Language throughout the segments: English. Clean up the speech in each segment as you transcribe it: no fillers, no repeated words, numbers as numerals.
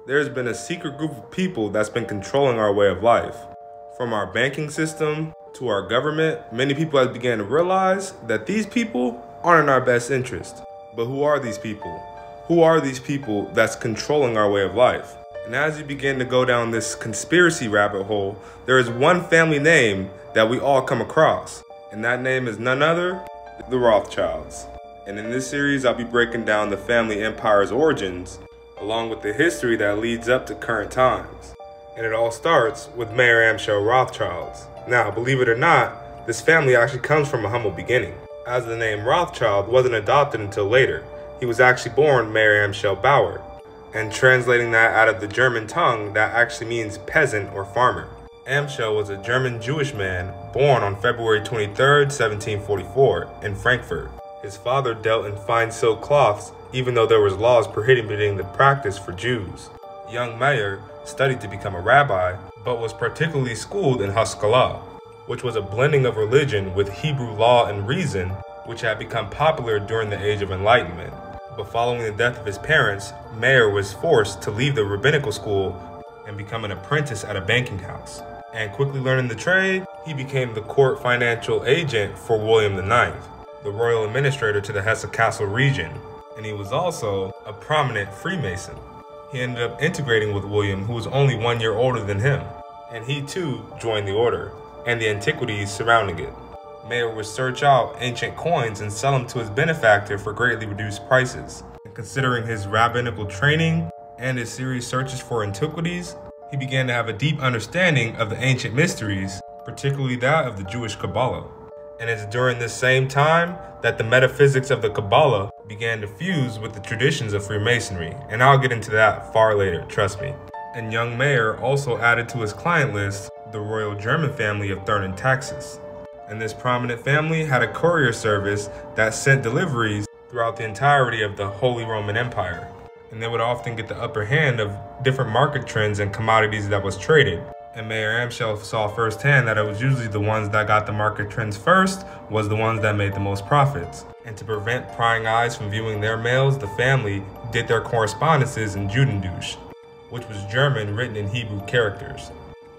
there's been a secret group of people that's been controlling our way of life. From our banking system to our government, many people have begun to realize that these people aren't in our best interest. But who are these people? Who are these people that's controlling our way of life? And as you begin to go down this conspiracy rabbit hole, there is one family name that we all come across, and that name is none other than the Rothschilds. And in this series, I'll be breaking down the family empire's origins, along with the history that leads up to current times. And it all starts with Mayer Amschel Rothschilds. Now, believe it or not, this family actually comes from a humble beginning, as the name Rothschild wasn't adopted until later. He was actually born Mayer Amschel Bauer, and translating that out of the German tongue, that actually means peasant or farmer. Amschel was a German Jewish man born on February 23, 1744, in Frankfurt. His father dealt in fine silk cloths, even though there was laws prohibiting the practice for Jews. Young Mayer studied to become a rabbi, but was particularly schooled in Haskalah, which was a blending of religion with Hebrew law and reason, which had become popular during the Age of Enlightenment. But following the death of his parents, Mayer was forced to leave the rabbinical school and become an apprentice at a banking house. And quickly learning the trade, he became the court financial agent for William IX, the royal administrator to the Hesse-Kassel region. And he was also a prominent Freemason. He ended up integrating with William, who was only 1 year older than him. And he too joined the order and the antiquities surrounding it. Mayer would search out ancient coins and sell them to his benefactor for greatly reduced prices. And considering his rabbinical training and his serious searches for antiquities, he began to have a deep understanding of the ancient mysteries, particularly that of the Jewish Kabbalah. And it's during this same time that the metaphysics of the Kabbalah began to fuse with the traditions of Freemasonry, and I'll get into that far later, trust me. And young Mayer also added to his client list the royal German family of Thurn and Taxis. And this prominent family had a courier service that sent deliveries throughout the entirety of the Holy Roman Empire. And they would often get the upper hand of different market trends and commodities that was traded. And Mayer Amschel saw firsthand that it was usually the ones that got the market trends first was the ones that made the most profits. And to prevent prying eyes from viewing their mails, the family did their correspondences in Judendeutsch, which was German written in Hebrew characters.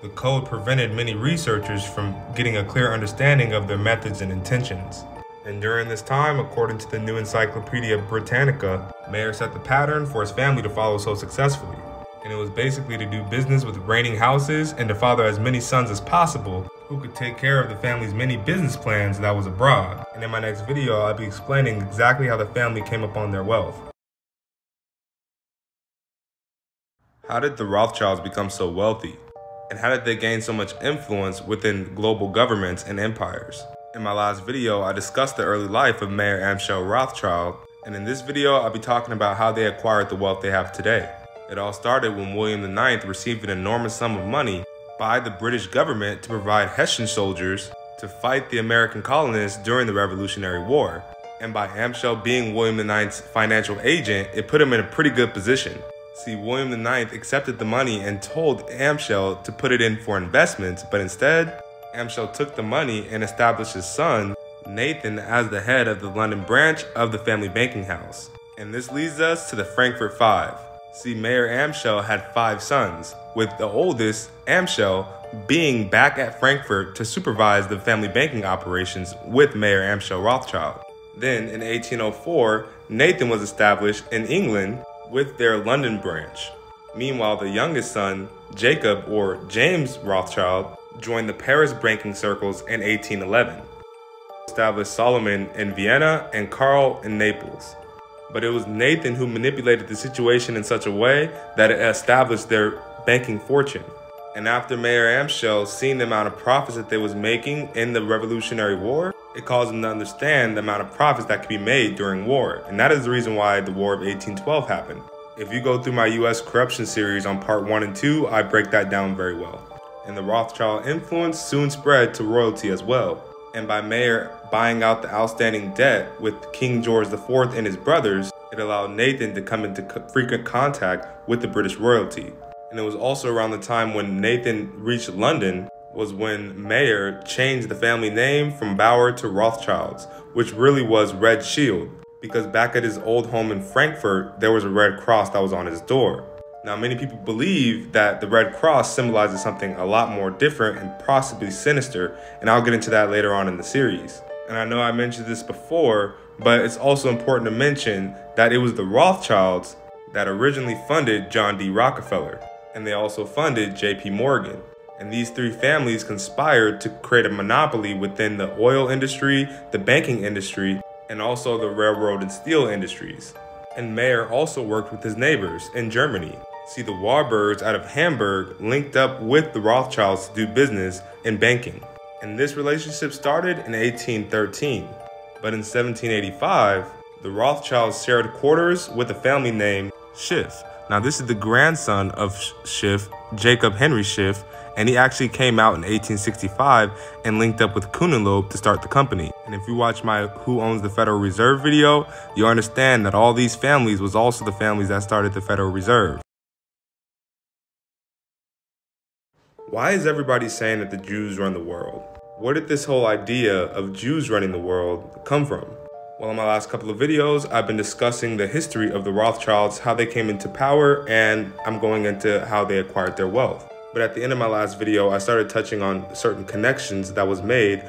The code prevented many researchers from getting a clear understanding of their methods and intentions. And during this time, according to the New Encyclopedia Britannica, Mayer set the pattern for his family to follow so successfully. And it was basically to do business with reigning houses and to father as many sons as possible who could take care of the family's many business plans that was abroad. And in my next video, I'll be explaining exactly how the family came upon their wealth. How did the Rothschilds become so wealthy? And how did they gain so much influence within global governments and empires? In my last video, I discussed the early life of Mayer Amschel Rothschild, and in this video, I'll be talking about how they acquired the wealth they have today. It all started when William IX received an enormous sum of money by the British government to provide Hessian soldiers to fight the American colonists during the Revolutionary War. And by Amschel being William IX's financial agent, it put him in a pretty good position. See, William IX accepted the money and told Amschel to put it in for investments, but instead, Amschel took the money and established his son, Nathan, as the head of the London branch of the family banking house. And this leads us to the Frankfurt Five. See, Mayer Amschel had 5 sons, with the oldest, Amschel, being back at Frankfurt to supervise the family banking operations with Mayer Amschel Rothschild. Then, in 1804, Nathan was established in England with their London branch. Meanwhile, the youngest son, Jacob or James Rothschild, joined the Paris banking circles in 1811. Established Solomon in Vienna and Karl in Naples. But it was Nathan who manipulated the situation in such a way that it established their banking fortune. And after Mayer Amschel seeing the amount of profits that they was making in the Revolutionary War, it caused him to understand the amount of profits that could be made during war. And that is the reason why the War of 1812 happened. If you go through my US corruption series on part 1 and 2, I break that down very well. And the Rothschild influence soon spread to royalty as well. And by Mayer buying out the outstanding debt with King George IV and his brothers, it allowed Nathan to come into frequent contact with the British royalty. And it was also around the time when Nathan reached London was when Mayer changed the family name from Bauer to Rothschilds, which really was Red Shield, because back at his old home in Frankfurt, there was a red cross that was on his door. Now, many people believe that the Red Cross symbolizes something a lot more different and possibly sinister, and I'll get into that later on in the series. And I know I mentioned this before, but it's also important to mention that it was the Rothschilds that originally funded John D. Rockefeller, and they also funded J.P. Morgan. And these three families conspired to create a monopoly within the oil industry, the banking industry, and also the railroad and steel industries. And Mayer also worked with his neighbors in Germany. See, the Warburgs out of Hamburg linked up with the Rothschilds to do business in banking. And this relationship started in 1813. But in 1785, the Rothschilds shared quarters with a family named Schiff. Now, this is the grandson of Schiff, Jacob Henry Schiff, and he actually came out in 1865 and linked up with Kuhnenlob to start the company. And if you watch my Who Owns the Federal Reserve video, you'll understand that all these families was also the families that started the Federal Reserve. Why is everybody saying that the Jews run the world? Where did this whole idea of Jews running the world come from? Well, in my last couple of videos, I've been discussing the history of the Rothschilds, how they came into power, and I'm going into how they acquired their wealth. But at the end of my last video, I started touching on certain connections that was made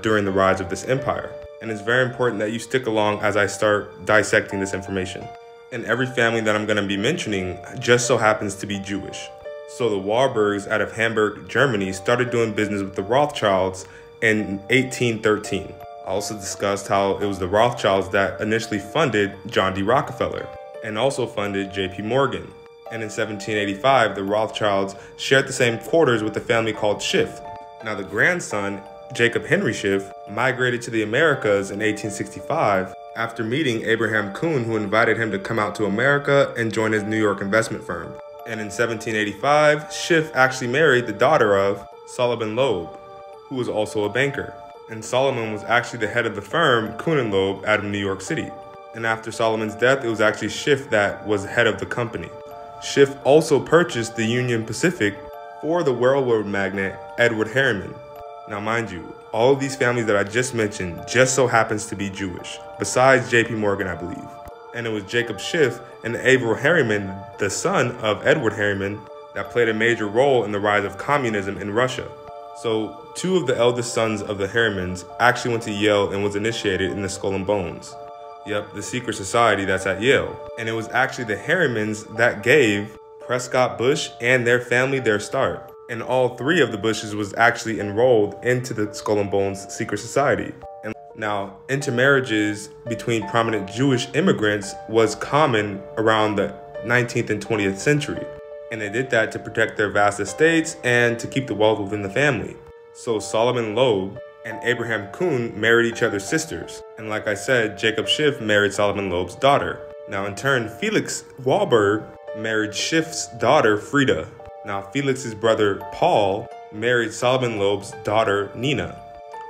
during the rise of this empire. And it's very important that you stick along as I start dissecting this information. And every family that I'm going to be mentioning just so happens to be Jewish. So the Warburgs out of Hamburg, Germany started doing business with the Rothschilds in 1813. I also discussed how it was the Rothschilds that initially funded John D. Rockefeller and also funded J.P. Morgan. And in 1785, the Rothschilds shared the same quarters with a family called Schiff. Now the grandson, Jacob Henry Schiff, migrated to the Americas in 1865 after meeting Abraham Kuhn, who invited him to come out to America and join his New York investment firm. And in 1785, Schiff actually married the daughter of Solomon Loeb, who was also a banker. And Solomon was actually the head of the firm Kuhn & Loeb out of New York City. And after Solomon's death, it was actually Schiff that was head of the company. Schiff also purchased the Union Pacific for the railroad magnate Edward Harriman. Now mind you, all of these families that I just mentioned just so happens to be Jewish, besides J.P. Morgan, I believe. And it was Jacob Schiff and Averell Harriman, the son of Edward Harriman, that played a major role in the rise of communism in Russia. So, two of the eldest sons of the Harrimans actually went to Yale and was initiated in the Skull and Bones. Yep, the secret society that's at Yale. And it was actually the Harrimans that gave Prescott Bush and their family their start. And all three of the Bushes was actually enrolled into the Skull and Bones secret society. Now, intermarriages between prominent Jewish immigrants was common around the 19th and 20th century, and they did that to protect their vast estates and to keep the wealth within the family. So Solomon Loeb and Abraham Kuhn married each other's sisters, and like I said, Jacob Schiff married Solomon Loeb's daughter. Now in turn, Felix Warburg married Schiff's daughter Frida. Now Felix's brother Paul married Solomon Loeb's daughter Nina,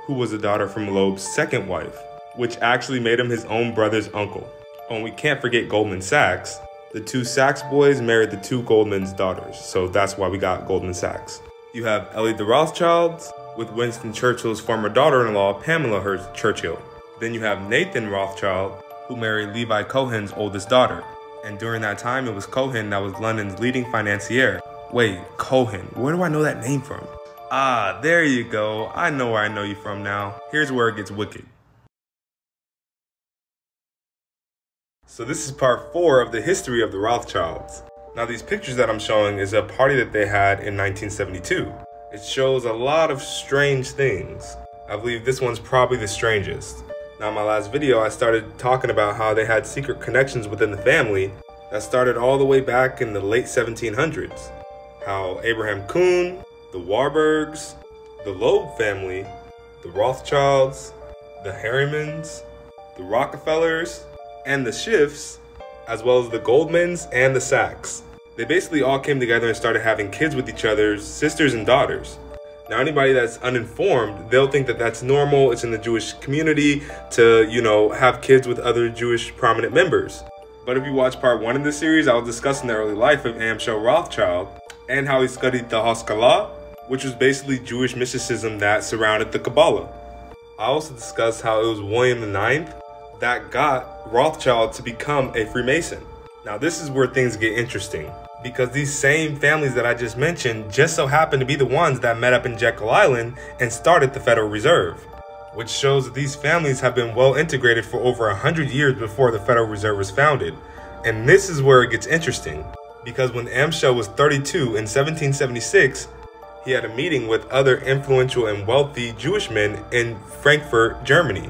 who was a daughter from Loeb's second wife, which actually made him his own brother's uncle. Oh, and we can't forget Goldman Sachs. The two Sachs boys married the two Goldman's daughters, so that's why we got Goldman Sachs. You have Ellie de Rothschilds with Winston Churchill's former daughter-in-law, Pamela Churchill. Then you have Nathan Rothschild, who married Levi Cohen's oldest daughter. And during that time, it was Cohen that was London's leading financier. Wait, Cohen, where do I know that name from? Ah, there you go. I know where I know you from now. Here's where it gets wicked. So this is part 4 of the history of the Rothschilds. Now these pictures that I'm showing is a party that they had in 1972. It shows a lot of strange things. I believe this one's probably the strangest. Now in my last video, I started talking about how they had secret connections within the family that started all the way back in the late 1700s. How Abraham Kuhn, the Warburgs, the Loeb family, the Rothschilds, the Harrimans, the Rockefellers, and the Schiffs, as well as the Goldmans and the Sachs. They basically all came together and started having kids with each other's sisters and daughters. Now anybody that's uninformed, they'll think that that's normal, it's in the Jewish community to, have kids with other Jewish prominent members. But if you watch part 1 of this series, I was discussing the early life of Amschel Rothschild and how he studied the Haskalah, which was basically Jewish mysticism that surrounded the Kabbalah. I also discussed how it was William IX that got Rothschild to become a Freemason. Now this is where things get interesting. because these same families that I just mentioned just so happen to be the ones that met up in Jekyll Island and started the Federal Reserve, which shows that these families have been well integrated for over 100 years before the Federal Reserve was founded. And this is where it gets interesting, because when Amschel was 32 in 1776, he had a meeting with other influential and wealthy Jewish men in Frankfurt, Germany.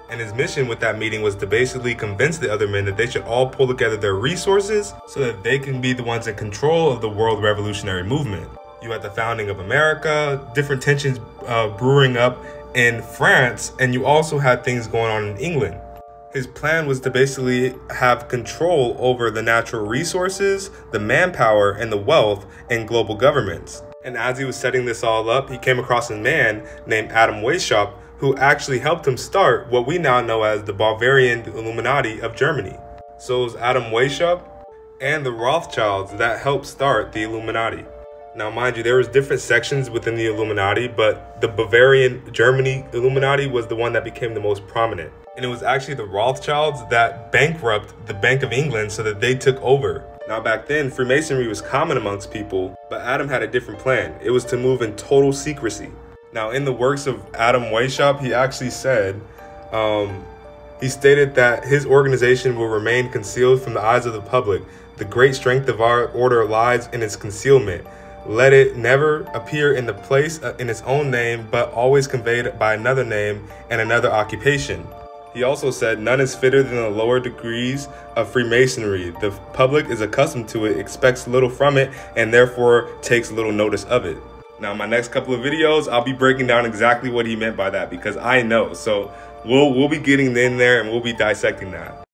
And his mission with that meeting was to basically convince the other men that they should all pull together their resources so that they can be the ones in control of the world revolutionary movement. You had the founding of America, different tensions brewing up in France, and you also had things going on in England. His plan was to basically have control over the natural resources, the manpower, and the wealth in global governments. And as he was setting this all up, he came across a man named Adam Weishaupt, who actually helped him start what we now know as the Bavarian Illuminati of Germany. So it was Adam Weishaupt and the Rothschilds that helped start the Illuminati. Now, mind you, there was different sections within the Illuminati, but the Bavarian Germany Illuminati was the one that became the most prominent. And it was actually the Rothschilds that bankrupted the Bank of England so that they took over. Now, back then, Freemasonry was common amongst people, but Adam had a different plan. It was to move in total secrecy. Now, in the works of Adam Weishaupt, he actually said, he stated that his organization will remain concealed from the eyes of the public. The great strength of our order lies in its concealment. Let it never appear in the place in its own name, but always conveyed by another name and another occupation. He also said, none is fitter than the lower degrees of Freemasonry. The public is accustomed to it, expects little from it, and therefore takes little notice of it. Now, in my next couple of videos, I'll be breaking down exactly what he meant by that, because I know. So we'll be getting in there and we'll be dissecting that.